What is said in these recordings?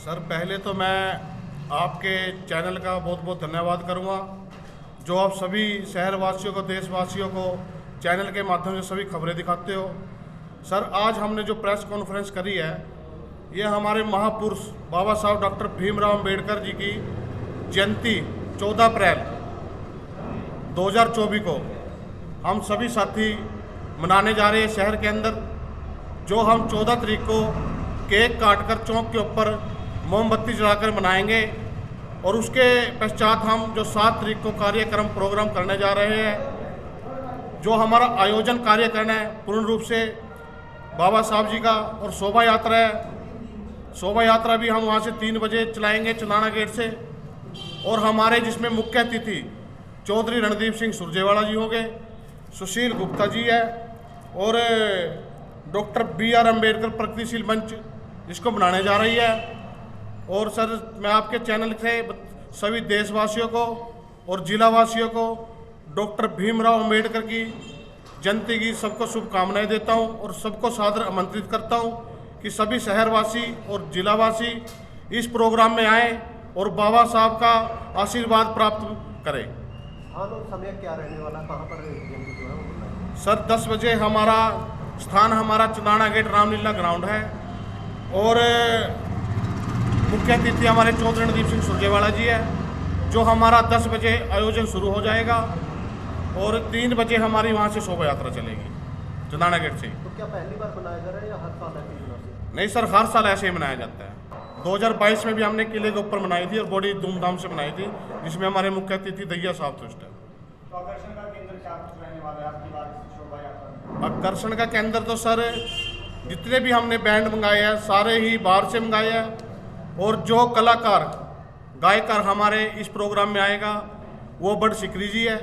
Sir पहले तो मैं आपके चैनल का बहुत बहुत धन्यवाद करूंगा जो आप सभी शहरवासियों को, देशवासियों को चैनल के माध्यम से सभी खबरें दिखाते हो। सर आज हमने जो प्रेस कॉन्फ्रेंस करी है ये हमारे महापुरुष बाबा साहब डॉक्टर भीमराव अंबेडकर जी की जयंती 14 अप्रैल 2024 को हम सभी साथी मनाने जा रहे हैं शहर के अंदर। जो हम 14 तारीख को केक काटकर चौक के ऊपर मोमबत्ती जलाकर मनाएंगे और उसके पश्चात हम जो 7 तारीख को कार्यक्रम प्रोग्राम करने जा रहे हैं। जो हमारा आयोजन कार्यक्रम है पूर्ण रूप से बाबा साहब जी का, और शोभा यात्रा है। शोभा यात्रा भी हम वहाँ से 3 बजे चलाएंगे चंदाना गेट से। और हमारे जिसमें मुख्य अतिथि चौधरी रणदीप सिंह सुरजेवाला जी होंगे, सुशील गुप्ता जी है और डॉक्टर BR अम्बेडकर प्रगतिशील मंच जिसको बनाने जा रही है। और सर मैं आपके चैनल से सभी देशवासियों को और जिलावासियों को डॉक्टर भीमराव अम्बेडकर की जयंती की सबको शुभकामनाएं देता हूं और सबको सादर आमंत्रित करता हूं कि सभी शहरवासी और जिलावासी इस प्रोग्राम में आए और बाबा साहब का आशीर्वाद प्राप्त करें। समय क्या रहने वाला, कहाँ पर जयंती जो है वो मनाएंगे? सर 10 बजे हमारा स्थान हमारा चंदाना गेट रामलीला ग्राउंड है और मुख्य अतिथि हमारे चौधरी रणदीप सिंह सुरजेवाला जी है। जो हमारा 10 बजे आयोजन शुरू हो जाएगा और 3 बजे हमारी वहाँ से शोभा यात्रा चलेगी चंदाना गेट से। तो क्या पहली बार मनाया जा रहा है या हर साल ऐसे ही मनाते हैं? नहीं सर, हर साल ऐसे ही मनाया जाता है। 2022 में भी हमने किले के ऊपर मनाई थी और बड़ी धूमधाम से मनाई थी, जिसमें हमारे मुख्य अतिथि दैया साहब थे उस टाइम। तो आकर्षण का केंद्र क्या कुछ रहने वाला है आपकी बार शोभा यात्रा में? आकर्षण का केंद्र तो सर जितने भी हमने बैंड मंगाए हैं सारे ही बाहर से मंगाए हैं। और जो कलाकार गायकार हमारे इस प्रोग्राम में आएगा वो बड़ सिकरी जी है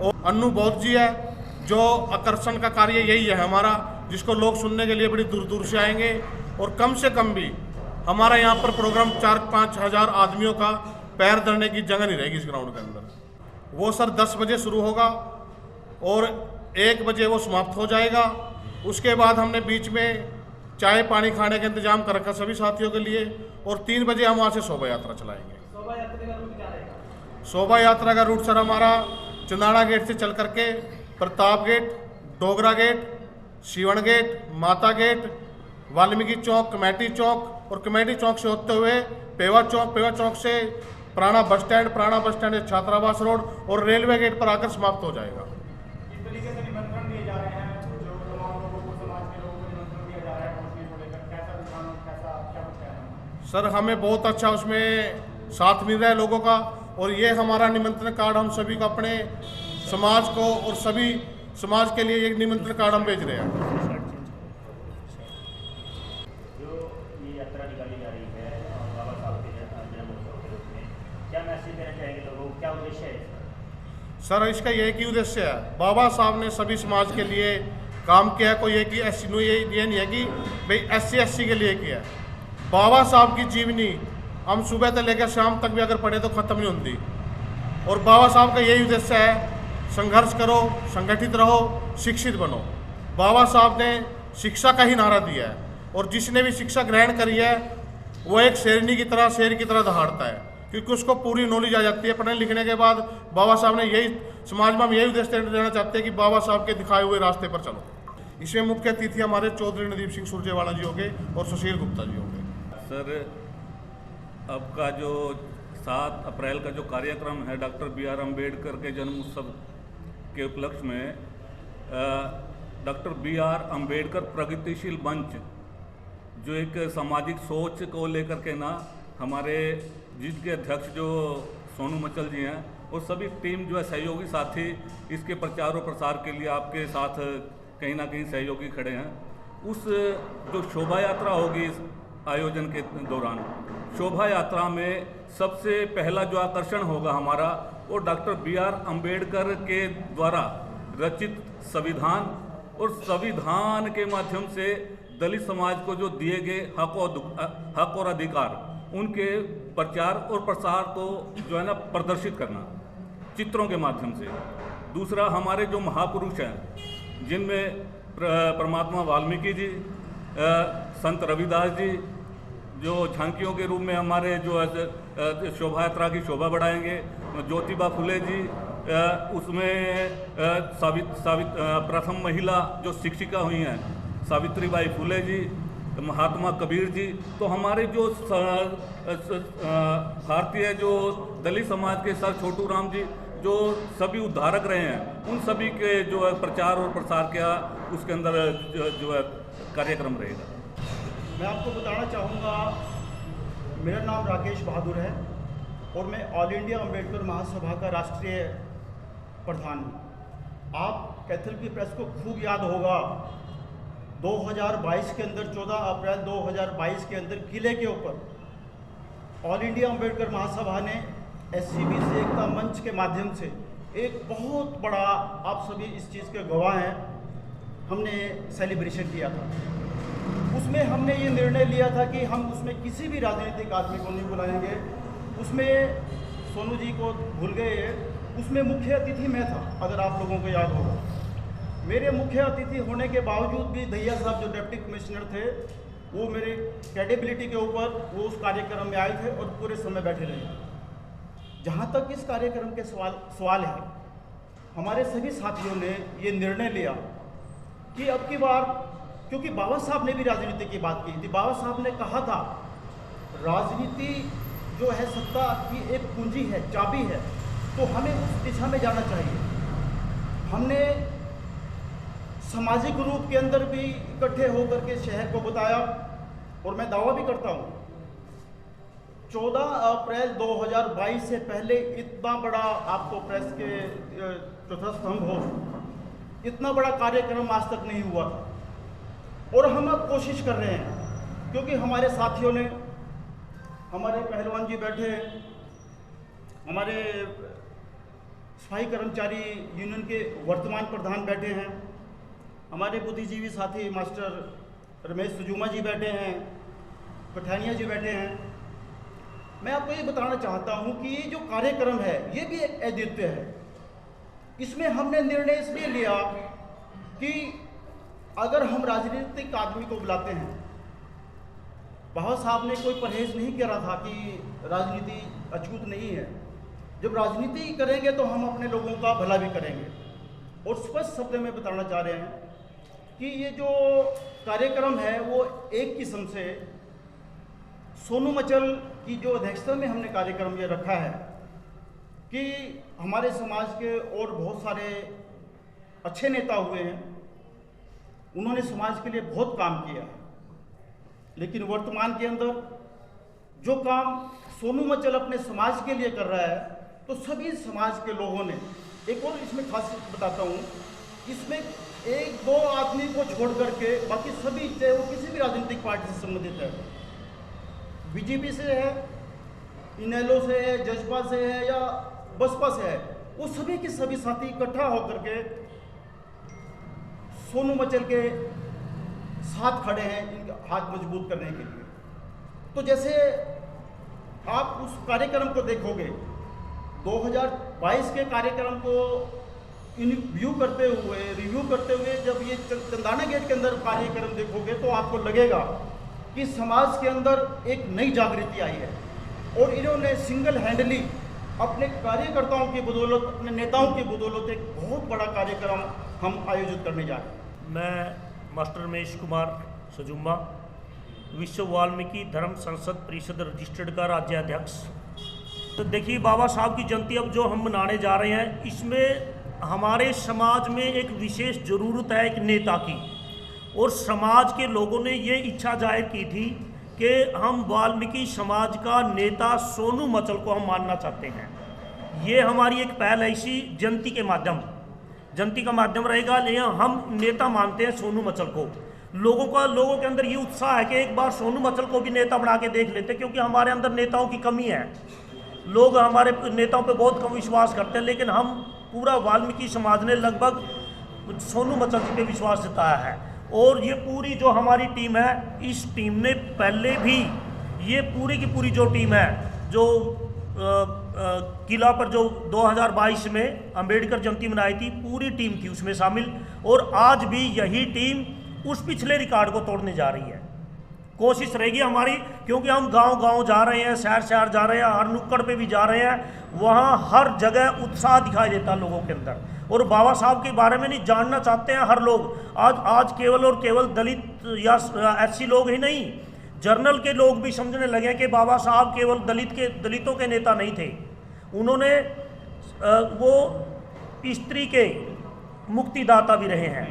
और अन्नू बौद्ध जी है। जो आकर्षण का कार्य यही है हमारा, जिसको लोग सुनने के लिए बड़ी दूर दूर से आएंगे। और कम से कम भी हमारा यहाँ पर प्रोग्राम 4-5 हज़ार आदमियों का पैर धरने की जगह नहीं रहेगी इस ग्राउंड के अंदर। वो सर 10 बजे शुरू होगा और 1 बजे वो समाप्त हो जाएगा। उसके बाद हमने बीच में चाय पानी खाने का इंतजाम कर रखा सभी साथियों के लिए और 3 बजे हम वहाँ से शोभा यात्रा चलाएंगे। शोभा यात्रा का रूट क्या रहेगा? शोभा यात्रा का रूट सर हमारा चंदाना गेट से चल करके प्रताप गेट, डोगरा गेट, शिवण गेट, माता गेट, वाल्मीकि चौक, कमेटी चौक और कमेटी चौक से होते हुए पेवा चौक से पुराना बस स्टैंड से छात्रावास रोड और रेलवे गेट पर आकर समाप्त हो जाएगा। इस तरीके से निमंत्रण दिए जा रहे हैं जो तमाम लोगों को, समाज के लोगों को निमंत्रण दिया जा रहा है पहुंचने को लेकर, कैसा रुझान, कैसा क्या कुछ कहना है? सर हमें बहुत अच्छा उसमें साथ मिल रहा है लोगों का और ये हमारा निमंत्रण कार्ड हम सभी को अपने समाज को और सभी समाज के लिए एक निमंत्रण कार्ड हम भेज रहे हैं। जो ये यात्रा निकाली जा रही है बाबा साहब के जन्म उत्सव के रूप में, क्या मैसेज देना चाहेंगे लोगों को, क्या उद्देश्य है इसका? सर इसका एक ही उद्देश्य है, बाबा साहब ने सभी समाज के लिए काम किया है। कोई एक ही ये नहीं है कि भाई SC के लिए किया है। बाबा साहब की जीवनी हम सुबह से लेकर शाम तक भी अगर पढ़े तो ख़त्म नहीं होती। और बाबा साहब का यही उद्देश्य है, संघर्ष करो, संगठित रहो, शिक्षित बनो। बाबा साहब ने शिक्षा का ही नारा दिया है और जिसने भी शिक्षा ग्रहण करी है वो एक शेर की तरह दहाड़ता है, क्योंकि उसको पूरी नॉलेज आ जाती है पढ़ने लिखने के बाद। बाबा साहब ने यही समाज में हम यही उद्देश्य देना चाहते हैं कि बाबा साहब के दिखाए हुए रास्ते पर चलो। इसमें मुख्य अतिथि हमारे चौधरी रणदीप सिंह सुरजेवाला जी होंगे और सुशील गुप्ता जी होंगे। सर अब का जो 7 अप्रैल का जो कार्यक्रम है डॉक्टर BR अम्बेडकर के जन्म उत्सव के उपलक्ष्य में डॉक्टर BR अम्बेडकर प्रगतिशील मंच जो एक सामाजिक सोच को लेकर के ना हमारे जिसके अध्यक्ष जो सोनू मचल जी हैं और सभी टीम जो है सहयोगी साथी इसके प्रचार और प्रसार के लिए आपके साथ कहीं ना कहीं सहयोगी खड़े हैं। उस जो शोभा यात्रा होगी इस आयोजन के दौरान, शोभा यात्रा में सबसे पहला जो आकर्षण होगा हमारा वो डॉक्टर BR अम्बेडकर के द्वारा रचित संविधान और संविधान के माध्यम से दलित समाज को जो दिए गए हक और अधिकार उनके प्रचार और प्रसार को जो है ना प्रदर्शित करना चित्रों के माध्यम से। दूसरा हमारे जो महापुरुष हैं जिनमें परमात्मा वाल्मीकि जी, संत रविदास जी जो झांकियों के रूप में हमारे जो है शोभा यात्रा की शोभा बढ़ाएंगे। ज्योतिबा फुले जी उसमें प्रथम महिला जो शिक्षिका हुई हैं सावित्रीबाई फुले जी, महात्मा कबीर जी, तो हमारे जो भारतीय जो दलित समाज के सर छोटू राम जी जो सभी उद्धारक रहे हैं, उन सभी के जो है प्रचार और प्रसार किया उसके अंदर जो है कार्यक्रम रहेगा। मैं आपको बताना चाहूँगा, मेरा नाम राकेश बहादुर है और मैं ऑल इंडिया अम्बेडकर महासभा का राष्ट्रीय प्रधान हूँ। आप कैथल की प्रेस को खूब याद होगा, 2022 के अंदर 14 अप्रैल 2022 के अंदर किले के ऊपर ऑल इंडिया अम्बेडकर महासभा ने SCBC एकता मंच के माध्यम से एक बहुत बड़ा, आप सभी इस चीज़ के गवाह हैं, हमने सेलिब्रेशन किया था। उसमें हमने ये निर्णय लिया था कि हम उसमें किसी भी राजनीतिक आदमी को नहीं बुलाएंगे। उसमें सोनू जी को भूल गए, उसमें मुख्य अतिथि मैं था, अगर आप लोगों को याद होगा। मेरे मुख्य अतिथि होने के बावजूद भी दैया साहब जो डिप्टी कमिश्नर थे, वो मेरे क्रेडिबिलिटी के ऊपर वो उस कार्यक्रम में आए थे और पूरे समय बैठे रहे। जहाँ तक इस कार्यक्रम के सवाल है, हमारे सभी साथियों ने ये निर्णय लिया कि अब की बार, क्योंकि बाबा साहब ने भी राजनीति की बात की थी, बाबा साहब ने कहा था राजनीति जो है सत्ता की एक कुंजी है, चाबी है, तो हमें उस दिशा में जाना चाहिए। हमने सामाजिक रूप के अंदर भी इकट्ठे होकर के शहर को बताया और मैं दावा भी करता हूँ 14 अप्रैल 2022 से पहले इतना बड़ा, आपको प्रेस के चौथा स्तंभ हो, इतना बड़ा कार्यक्रम आज तक नहीं हुआ था। और हम अब कोशिश कर रहे हैं, क्योंकि हमारे साथियों ने, हमारे पहलवान जी बैठे हैं, हमारे सफाई कर्मचारी यूनियन के वर्तमान प्रधान बैठे हैं, हमारे बुद्धिजीवी साथी मास्टर रमेश सुजुमा जी बैठे हैं, पठानिया जी बैठे हैं। मैं आपको ये बताना चाहता हूँ कि ये जो कार्यक्रम है ये भी एक अद्वितीय है। इसमें हमने निर्णय इसलिए लिया कि अगर हम राजनीतिक आदमी को बुलाते हैं, बाबा साहब ने कोई परहेज नहीं करा था कि राजनीति अछूत नहीं है। जब राजनीति करेंगे तो हम अपने लोगों का भला भी करेंगे। और स्पष्ट शब्द में बताना चाह रहे हैं कि ये जो कार्यक्रम है वो एक किस्म से सोनू मचल की जो अध्यक्षता में हमने कार्यक्रम ये रखा है कि हमारे समाज के और बहुत सारे अच्छे नेता हुए हैं, उन्होंने समाज के लिए बहुत काम किया, लेकिन वर्तमान के अंदर जो काम सोनू मचल अपने समाज के लिए कर रहा है, तो सभी समाज के लोगों ने, एक और इसमें खासियत बताता हूँ, इसमें एक दो आदमी को छोड़ करके बाकी सभी, चाहे वो किसी भी राजनीतिक पार्टी से संबंधित है, बीजेपी से है, इनेलो से है, जसपा से है या बसपा से है, वो सभी के सभी साथी इकट्ठा होकर के सोनू मचल के साथ खड़े हैं इनका हाथ मजबूत करने के लिए। तो जैसे आप उस कार्यक्रम को देखोगे, 2022 के कार्यक्रम को रिव्यू करते हुए जब ये चंदाना गेट के अंदर कार्यक्रम देखोगे तो आपको लगेगा कि समाज के अंदर एक नई जागृति आई है और इन्होंने सिंगल हैंडली अपने कार्यकर्ताओं की बदौलत, अपने नेताओं की बदौलत एक बहुत बड़ा कार्यक्रम हम आयोजित करने जा रहे हैं। मैं मास्टर रमेश कुमार सजुम्मा, विश्व वाल्मीकि धर्म संसद परिषद रजिस्टर्ड का राज्याध्यक्ष। तो देखिए, बाबा साहब की जयंती अब जो हम मनाने जा रहे हैं, इसमें हमारे समाज में एक विशेष ज़रूरत है एक नेता की, और समाज के लोगों ने ये इच्छा जाहिर की थी कि हम वाल्मीकि समाज का नेता सोनू मचल को हम मानना चाहते हैं। ये हमारी एक पहल है, इसी जयंती का माध्यम रहेगा, लेकिन हम नेता मानते हैं सोनू मचल को। लोगों के अंदर ये उत्साह है कि एक बार सोनू मचल को भी नेता बना के देख लेते, क्योंकि हमारे अंदर नेताओं की कमी है। लोग हमारे नेताओं पे बहुत कम विश्वास करते हैं, लेकिन हम पूरा वाल्मीकि समाज ने लगभग सोनू मचल जी पे विश्वास जताया है। और ये पूरी जो हमारी टीम है, इस टीम ने पहले भी, ये पूरी की पूरी जो टीम है, जो किला पर जो 2022 में अंबेडकर जयंती मनाई थी, पूरी टीम थी उसमें शामिल, और आज भी यही टीम उस पिछले रिकॉर्ड को तोड़ने जा रही है। कोशिश रहेगी हमारी, क्योंकि हम गांव-गांव जा रहे हैं, शहर-शहर जा रहे हैं, हर नुक्कड़ पे भी जा रहे हैं, वहाँ हर जगह उत्साह दिखाई देता है लोगों के अंदर, और बाबा साहब के बारे में नहीं जानना चाहते हैं हर लोग। आज केवल और केवल दलित या एससी लोग ही नहीं, जर्नल के लोग भी समझने लगे कि बाबा साहब केवल दलितों के नेता नहीं थे, उन्होंने वो स्त्री के मुक्तिदाता भी रहे हैं।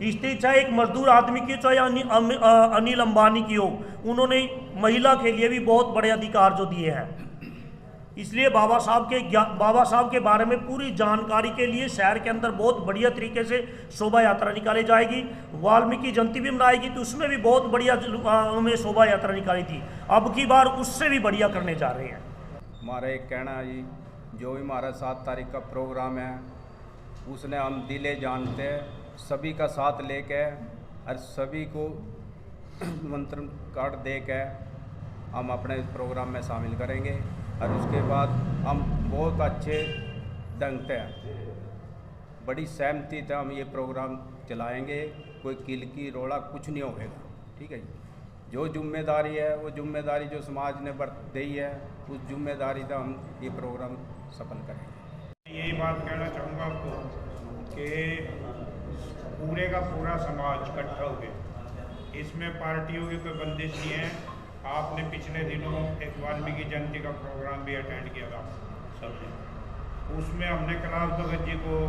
स्त्री चाहे एक मजदूर आदमी की, चाहे अनिल अंबानी की हो, उन्होंने महिला के लिए भी बहुत बड़े अधिकार जो दिए हैं। इसलिए बाबा साहब के बारे में पूरी जानकारी के लिए शहर के अंदर बहुत बढ़िया तरीके से शोभा यात्रा निकाली जाएगी। वाल्मीकि जयंती भी मनाएगी तो उसमें भी बहुत बढ़िया हमें शोभा यात्रा निकाली थी, अब की बार उससे भी बढ़िया करने जा रहे हैं। हमारा एक कहना है जी, जो भी हमारा 7 तारीख का प्रोग्राम है उसने हम दिले जानते हैं, सभी का साथ लेके और सभी को निमंत्रण कार्ड दे के हम अपने प्रोग्राम में शामिल करेंगे, और उसके बाद हम बहुत अच्छे ढंग से बड़ी सहमति से हम ये प्रोग्राम चलाएंगे। कोई किलकी रोड़ा कुछ नहीं होगा, ठीक है जी। जो जिम्मेदारी है वो जिम्मेदारी जो समाज ने दी है, उस जिम्मेदारी से हम ये प्रोग्राम सफल करेंगे। यही बात कहना चाहूँगा आपको कि पूरे का पूरा समाज इकट्ठा हो गया, इसमें पार्टियों की कोई बंदिश नहीं है। आपने पिछले दिनों एक वाल्मीकि जयंती का प्रोग्राम भी अटेंड किया था सबने, उसमें हमने कैलाश भगत जी को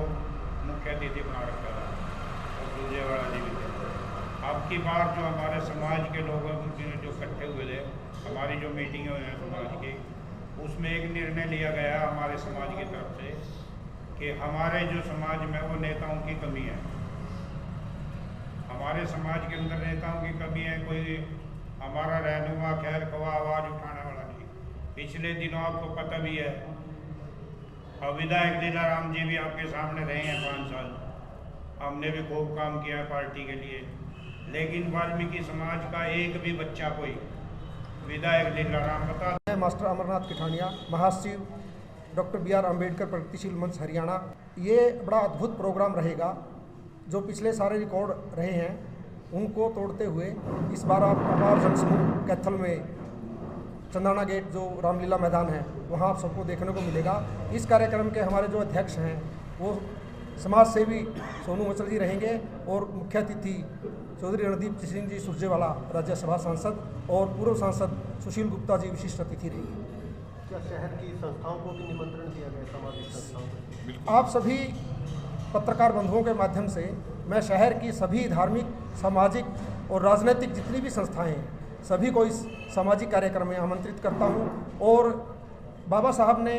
मुख्य अतिथि बना रखा था और सुरजेवाला जी भी थे। अब की बार जो हमारे समाज के लोग जो इकट्ठे हुए थे, हमारी जो मीटिंग हुई है समाज की, उसमें एक निर्णय लिया गया हमारे समाज की तरफ से कि हमारे जो समाज में वो नेताओं की कमी है, हमारे समाज के अंदर नेताओं की कमी है। कोई हमारा रहनुमा खैर खवा आवाज़ उठाने वाला नहीं। पिछले दिनों आपको पता भी है, और विधायक दिलाराम जी भी आपके सामने रहे हैं 5 साल, हमने भी खूब काम किया है पार्टी के लिए, लेकिन वाल्मीकि समाज का एक भी बच्चा कोई विधायक दिलाराम बता। मैं मास्टर अमरनाथ किठानिया, महासचिव डॉक्टर BR अम्बेडकर प्रगतिशील मंच हरियाणा। ये बड़ा अद्भुत प्रोग्राम रहेगा, जो पिछले सारे रिकॉर्ड रहे हैं उनको तोड़ते हुए इस बार आप अपार जनसमूह कैथल में चंदाना गेट जो रामलीला मैदान है वहाँ आप सबको देखने को मिलेगा। इस कार्यक्रम के हमारे जो अध्यक्ष हैं वो समाज सेवी सोनू मचल जी रहेंगे, और मुख्य अतिथि चौधरी रणदीप सिंह जी सुरजेवाला राज्यसभा सांसद और पूर्व सांसद सुशील गुप्ता जी विशिष्ट अतिथि रहेंगे। क्या शहर की संस्थाओं को भी निमंत्रण दिया गया, सामाजिक संस्थाओं को? आप सभी पत्रकार बंधुओं के माध्यम से मैं शहर की सभी धार्मिक, सामाजिक और राजनीतिक जितनी भी संस्थाएं हैं सभी को इस सामाजिक कार्यक्रम में आमंत्रित करता हूं। और बाबा साहब ने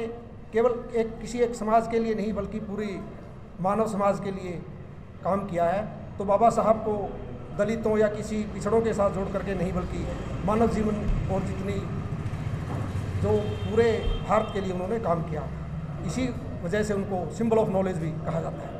केवल किसी एक समाज के लिए नहीं बल्कि पूरी मानव समाज के लिए काम किया है, तो बाबा साहब को दलितों या किसी पिछड़ों के साथ जोड़ करके नहीं बल्कि मानव जीवन और जितनी जो पूरे भारत के लिए उन्होंने काम किया, इसी वजह से उनको सिंबल ऑफ नॉलेज भी कहा जाता है।